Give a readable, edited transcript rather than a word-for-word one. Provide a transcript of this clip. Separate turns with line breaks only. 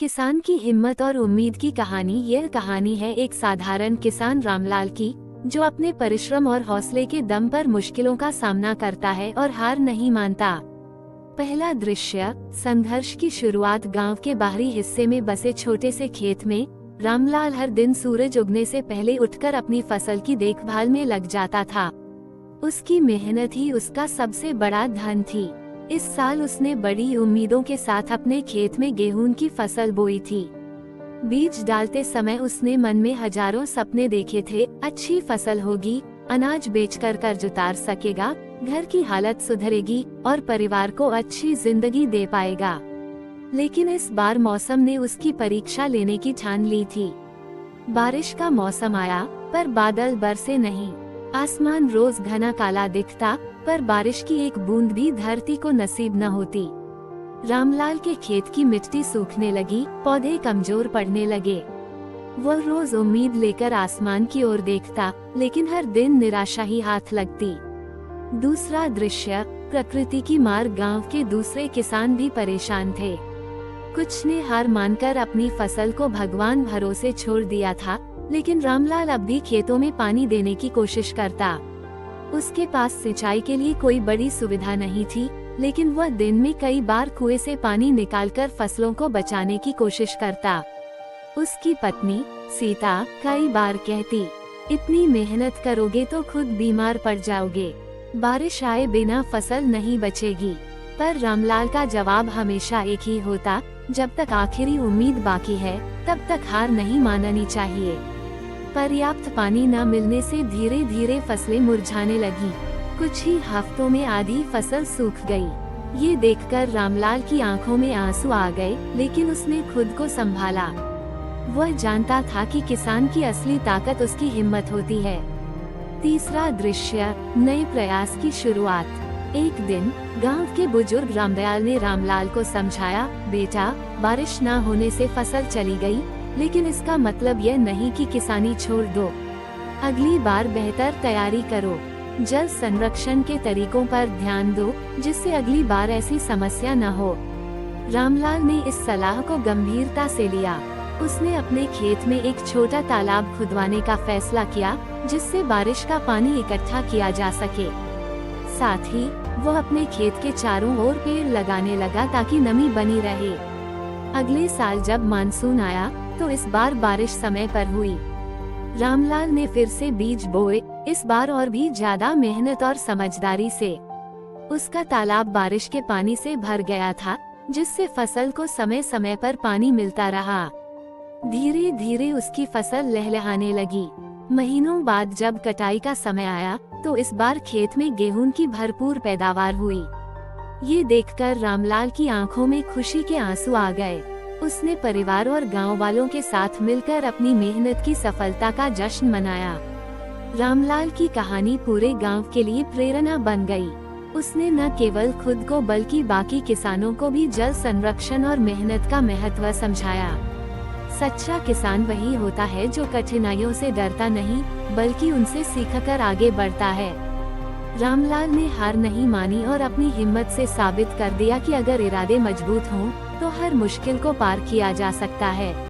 किसान की हिम्मत और उम्मीद की कहानी। यह कहानी है एक साधारण किसान रामलाल की, जो अपने परिश्रम और हौसले के दम पर मुश्किलों का सामना करता है और हार नहीं मानता। पहला दृश्य, संघर्ष की शुरुआत। गांव के बाहरी हिस्से में बसे छोटे से खेत में रामलाल हर दिन सूरज उगने से पहले उठकर अपनी फसल की देखभाल में लग जाता था। उसकी मेहनत ही उसका सबसे बड़ा धन थी। इस साल उसने बड़ी उम्मीदों के साथ अपने खेत में गेहूं की फसल बोई थी। बीज डालते समय उसने मन में हजारों सपने देखे थे। अच्छी फसल होगी, अनाज बेचकर कर्ज उतार सकेगा, घर की हालत सुधरेगी और परिवार को अच्छी जिंदगी दे पाएगा। लेकिन इस बार मौसम ने उसकी परीक्षा लेने की ठान ली थी। बारिश का मौसम आया, पर बादल बरसे नहीं। आसमान रोज घना काला दिखता, पर बारिश की एक बूंद भी धरती को नसीब न होती। रामलाल के खेत की मिट्टी सूखने लगी, पौधे कमजोर पड़ने लगे। वह रोज उम्मीद लेकर आसमान की ओर देखता, लेकिन हर दिन निराशा ही हाथ लगती। दूसरा दृश्य, प्रकृति की मार। गांव के दूसरे किसान भी परेशान थे। कुछ ने हार मानकर अपनी फसल को भगवान भरोसे छोड़ दिया था, लेकिन रामलाल अब भी खेतों में पानी देने की कोशिश करता। उसके पास सिंचाई के लिए कोई बड़ी सुविधा नहीं थी, लेकिन वह दिन में कई बार कुएं से पानी निकालकर फसलों को बचाने की कोशिश करता। उसकी पत्नी सीता कई बार कहती, इतनी मेहनत करोगे तो खुद बीमार पड़ जाओगे, बारिश आए बिना फसल नहीं बचेगी। पर रामलाल का जवाब हमेशा एक ही होता, जब तक आखिरी उम्मीद बाकी है तब तक हार नहीं माननी चाहिए। पर्याप्त पानी न मिलने से धीरे धीरे फसलें मुरझाने लगी। कुछ ही हफ्तों में आधी फसल सूख गई। ये देखकर रामलाल की आंखों में आंसू आ गए, लेकिन उसने खुद को संभाला। वह जानता था कि किसान की असली ताकत उसकी हिम्मत होती है। तीसरा दृश्य, नए प्रयास की शुरुआत। एक दिन गांव के बुजुर्ग रामदयाल ने रामलाल को समझाया, बेटा, बारिश न होने से फसल चली गई, लेकिन इसका मतलब यह नहीं कि किसानी छोड़ दो। अगली बार बेहतर तैयारी करो। जल संरक्षण के तरीकों पर ध्यान दो, जिससे अगली बार ऐसी समस्या न हो। रामलाल ने इस सलाह को गंभीरता से लिया। उसने अपने खेत में एक छोटा तालाब खुदवाने का फैसला किया, जिससे बारिश का पानी इकट्ठा किया जा सके। साथ ही वह अपने खेत के चारों ओर पेड़ लगाने लगा, ताकि नमी बनी रहे। अगले साल जब मानसून आया, तो इस बार बारिश समय पर हुई। रामलाल ने फिर से बीज बोए, इस बार और भी ज्यादा मेहनत और समझदारी से। उसका तालाब बारिश के पानी से भर गया था, जिससे फसल को समय समय पर पानी मिलता रहा। धीरे धीरे उसकी फसल लहलहाने लगी। महीनों बाद जब कटाई का समय आया, तो इस बार खेत में गेहूं की भरपूर पैदावार हुई। ये देखकर रामलाल की आंखों में खुशी के आंसू आ गए। उसने परिवार और गांव वालों के साथ मिलकर अपनी मेहनत की सफलता का जश्न मनाया। रामलाल की कहानी पूरे गांव के लिए प्रेरणा बन गई। उसने न केवल खुद को बल्कि बाकी किसानों को भी जल संरक्षण और मेहनत का महत्व समझाया। सच्चा किसान वही होता है जो कठिनाइयों से डरता नहीं, बल्कि उनसे सीखकर आगे बढ़ता है। रामलाल ने हार नहीं मानी और अपनी हिम्मत से साबित कर दिया कि अगर इरादे मजबूत हों, तो हर मुश्किल को पार किया जा सकता है।